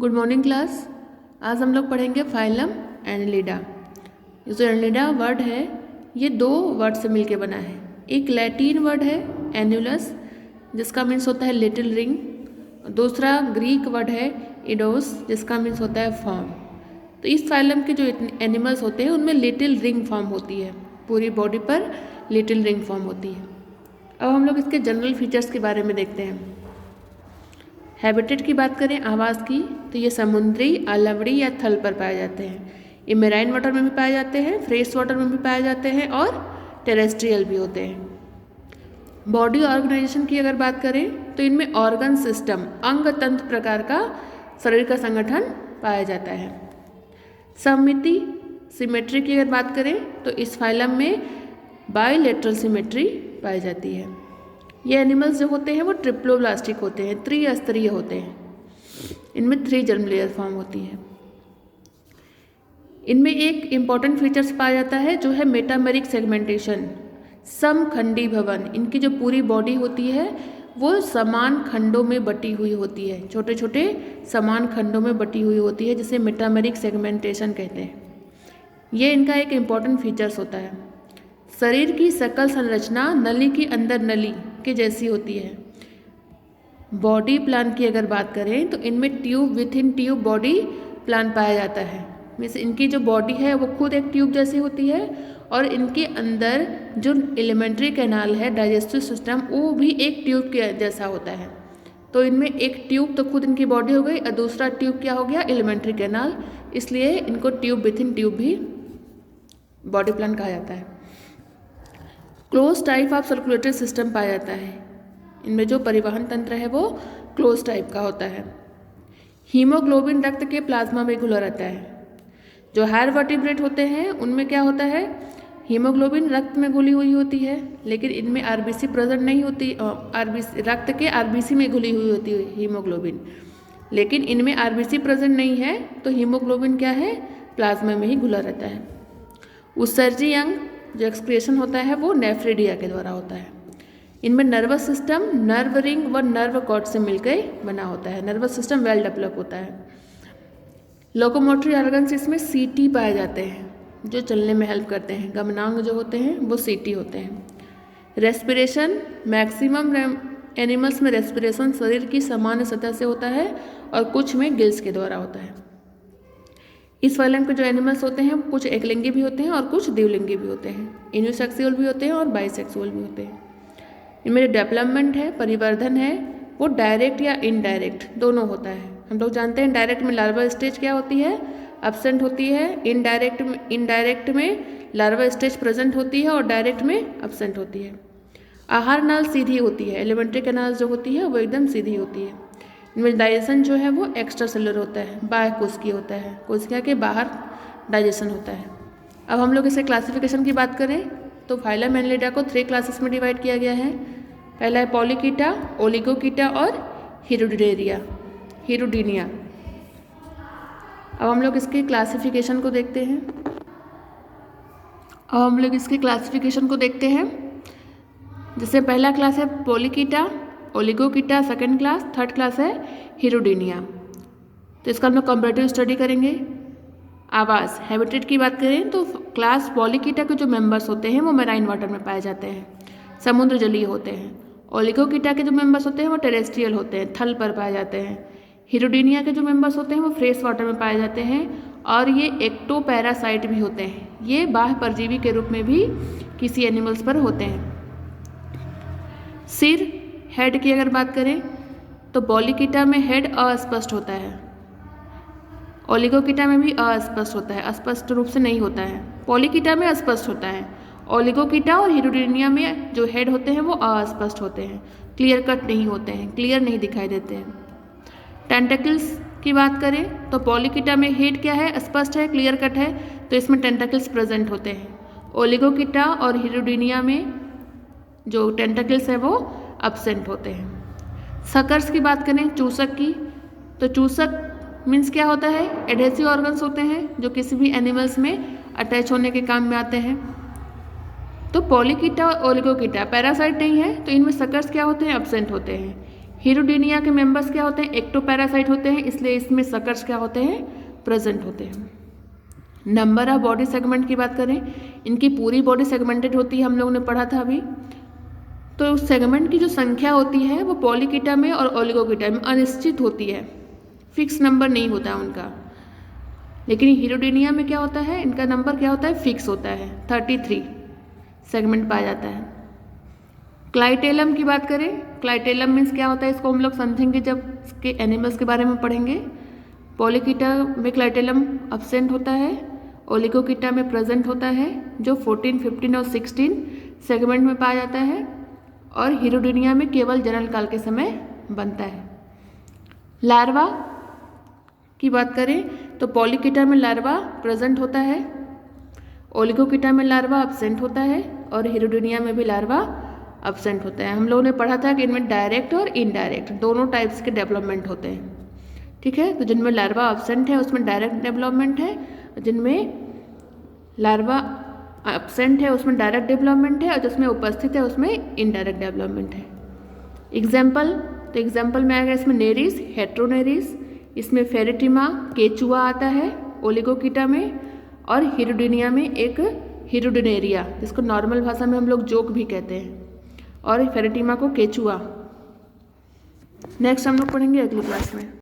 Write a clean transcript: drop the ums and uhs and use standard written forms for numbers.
Good morning class. आज हम लोग पढ़ेंगे फाइलम एनेलिडा। ये जो एनेलिडा वर्ड है ये दो वर्ड से मिलके बना है। एक लैटिन वर्ड है एन्युलस जिसका मीन्स होता है लिटिल रिंग। दूसरा ग्रीक वर्ड है इडोस जिसका मीन्स होता है फॉर्म। तो इस फाइलम के जो एनिमल्स होते हैं उनमें लिटिल रिंग फॉर्म होती है, पूरी बॉडी पर लिटिल रिंग फॉर्म होती है। अब हम लोग इसके जनरल फीचर्स के बारे में देखते हैं। हैबिटेट की बात करें आवास की तो ये समुद्री, अलावड़ी या थल पर पाए जाते हैं। ये मेराइन वाटर में भी पाए जाते हैं, फ्रेश वाटर में भी पाए जाते हैं और टेरेस्ट्रियल भी होते हैं। बॉडी ऑर्गेनाइजेशन की अगर बात करें तो इनमें ऑर्गन सिस्टम, अंग तंत्र प्रकार का शरीर का संगठन पाया जाता है। सममिति सिमेट्री की अगर बात करें तो इस फाइलम में बायलैटरल सिमेट्री पाई जाती है। ये एनिमल्स जो होते हैं वो ट्रिप्लोब्लास्टिक होते हैं, त्रिस्तरीय होते हैं। इनमें 3 जर्म लेयर फॉर्म होती है। इनमें एक इम्पॉर्टेंट फीचर्स पाया जाता है जो है मेटामेरिक सेगमेंटेशन, समखंडी भवन। इनकी जो पूरी बॉडी होती है वो समान खंडों में बटी हुई होती है, छोटे छोटे समान खंडों में बटी हुई होती है जिसे मेटामेरिक सेगमेंटेशन कहते हैं। ये इनका एक इम्पॉर्टेंट फीचर्स होता है। शरीर की सकल संरचना नली की अंदर नली के जैसी होती है। बॉडी प्लान की अगर बात करें तो इनमें tube with in tube body plan पाया जाता है। मीन्स इनकी जो बॉडी है वो खुद एक ट्यूब जैसी होती है और इनके अंदर जो एलिमेंट्री कैनाल है, डाइजेस्टिव सिस्टम, वो भी एक ट्यूब के जैसा होता है। तो इनमें एक ट्यूब तो खुद इनकी बॉडी हो गई और दूसरा ट्यूब क्या हो गया, एलिमेंट्री कैनाल, इसलिए इनको ट्यूब विथ इन ट्यूब भी बॉडी प्लान कहा जाता है। Close type of circulatory system पाया जाता है। इनमें जो परिवहन तंत्र है वो क्लोज टाइप का होता है। हीमोग्लोबिन रक्त के प्लाज्मा में घुला रहता है। जो हायर वर्टिब्रेट होते हैं उनमें क्या होता है, हीमोग्लोबिन रक्त में घुली हुई होती है, लेकिन इनमें आरबीसी प्रेजेंट नहीं होती। आरबीसी रक्त के आरबीसी में घुली हुई होती है हीमोग्लोबिन, लेकिन इनमें आरबीसी प्रेजेंट नहीं है तो हीमोग्लोबिन क्या है, प्लाज्मा में ही घुला रहता है। उत्सर्जी अंग जो एक्सक्रिएशन होता है वो नेफ्रिडिया के द्वारा होता है। इनमें नर्वस सिस्टम नर्व रिंग व नर्व कॉर्ड से मिलकर बना होता है। नर्वस सिस्टम वेल डेवलप होता है। लोकोमोटरी ऑर्गन्स इसमें सीटी पाए जाते हैं जो चलने में हेल्प करते हैं। गमनांग जो होते हैं वो सीटी होते हैं। रेस्पिरेशन मैक्सिमम एनिमल्स में रेस्पिरेशन शरीर की सामान्य सतह से होता है और कुछ में गिल्स के द्वारा होता है। इस फाइलम के जो एनिमल्स होते हैं कुछ एकलिंगी भी होते हैं और कुछ द्विलिंगी भी होते हैं। यूनिसेक्सुअल भी होते हैं और बाइसेक्सुअल भी होते हैं। इनमें जो डेवलपमेंट है, परिवर्धन है, वो डायरेक्ट या इनडायरेक्ट दोनों होता है। हम लोग जानते हैं डायरेक्ट में लार्वा स्टेज क्या होती है, एब्सेंट होती है। इनडायरेक्ट में लार्वा स्टेज प्रेजेंट होती है और डायरेक्ट में एब्सेंट होती है। आहार नाल सीधी होती है, एलिमेंट्री कैनाल जो होती है वो एकदम सीधी होती है। इनमें डाइजेशन जो है वो एक्स्ट्रा सेलुलर होता है, बाह्य कोशिकीय होता है, कोशिका के बाहर डाइजेशन होता है। अब हम लोग इसे क्लासिफिकेशन की बात करें तो फाइलम एनेलिडा को 3 क्लासेस में डिवाइड किया गया है। पहला है पॉलीकीटा, ओलिगोकीटा और हिरुडीनिया। अब हम लोग इसके क्लासिफिकेशन को देखते हैं। जैसे पहला क्लास है Polychaeta, ओलिगोकीटा second class, third class है हिरुडीनिया। तो इसका हम लोग कंपैरेटिव स्टडी करेंगे। आवास हैबिटेट की बात करें तो क्लास पॉलीकीटा के जो मेंबर्स होते हैं वो मेराइन वाटर में पाए जाते हैं, समुद्र जलीय होते हैं। ओलिगोकीटा के जो मेंबर्स होते हैं वो टेरेस्ट्रियल होते हैं, थल पर पाए जाते हैं। हिरुडीनिया के जो मेंबर्स होते हैं वो फ्रेश वाटर में पाए जाते हैं और ये एक्टोपैरासाइट भी होते हैं। ये बाह्य परजीवी के रूप में भी किसी एनिमल्स पर होते हैं। सिर हेड की अगर बात करें तो पॉलीकीटा में हेड अस्पष्ट होता है, ओलिगोकीटा में भी अस्पष्ट होता है, स्पष्ट रूप से नहीं होता है। पॉलीकीटा में अस्पष्ट होता है। ओलिगोकीटा और हिरुडीनिया में जो हेड होते हैं वो अस्पष्ट होते हैं, क्लियर कट नहीं होते हैं, क्लियर नहीं दिखाई देते हैं। टेंटेकल्स की बात करें तो पॉलीकीटा में हेड क्या है, स्पष्ट है, क्लियर कट है, तो इसमें टेंटेकल्स प्रेजेंट होते हैं। ओलिगोकीटा और हिरुडीनिया में जो टेंटेकल्स है वो एब्सेंट होते हैं। सकर्स की बात करें, चूसक की, तो चूसक मीन्स क्या होता है, एडहेसिव ऑर्गन्स होते हैं जो किसी भी एनिमल्स में अटैच होने के काम में आते हैं। तो पॉलीकीटा और ओलिगोकीटा पैरासाइट नहीं है तो इनमें सकर्स क्या होते हैं, एब्सेंट होते हैं। हीरोडिनिया के मेंबर्स क्या होते हैं? एक्टोपैरासाइट होते हैं, इसलिए इसमें सकर्स क्या होते हैं? प्रेजेंट होते हैं। नंबर ऑफ बॉडी सेगमेंट की बात करें, इनकी पूरी बॉडी सेगमेंटेड होती है, हम लोगों ने पढ़ा था अभी। तो सेगमेंट की जो संख्या होती है वो पॉलीकीटा में और ओलिगोकीटा में अनिश्चित होती है, फिक्स नंबर नहीं होता उनका। लेकिन हीरोडिनिया में क्या होता है? इनका नंबर क्या होता है? फिक्स होता है, 33 सेगमेंट पाया जाता है। क्लाइटेलम की बात करें, क्लाइटेलम मीन्स क्या होता है? इसको हम लोग समझेंगे जब इसके एनिमल्स के बारे में पढ़ेंगे। पॉलीकीटा में क्लाइटेलम अब्सेंट होता है, ओलिगोकीटा में प्रेजेंट होता है, जो 14, 15 और 16 सेगमेंट में पाया जाता है, और हीरोडिनिया में केवल जनन काल के समय बनता है। लार्वा की बात करें तो पॉलीकीटा में लार्वा प्रेजेंट होता है, ओलिगोकीटा में लार्वा अब्सेंट होता है, और हीरोडिनिया में भी लार्वा अब्सेंट होता है। हम लोगों ने पढ़ा था कि इनमें डायरेक्ट और इनडायरेक्ट दोनों टाइप्स के डेवलपमेंट होते हैं। ठीक है, तो जिनमें लार्वा अब्सेंट है उसमें डायरेक्ट डेवलपमेंट है, जिनमें लार्वा अब्सेंट है उसमें डायरेक्ट डेवलपमेंट है, और जिसमें उपस्थित है उसमें इनडायरेक्ट डेवलपमेंट है। एग्जाम्पल, तो एग्जाम्पल में आएगा इसमें नेरिस, हेट्रोनेरिस, इसमें फेरेटिमा, केचुआ आता है ओलिगोकीटा में, और हीरोडिनिया में एक हीरोडिनेरिया, जिसको नॉर्मल भाषा में हम लोग जोक भी कहते हैं, और फेरेटिमा को केचुआ। नेक्स्ट हम लोग पढ़ेंगे अगली क्लास में।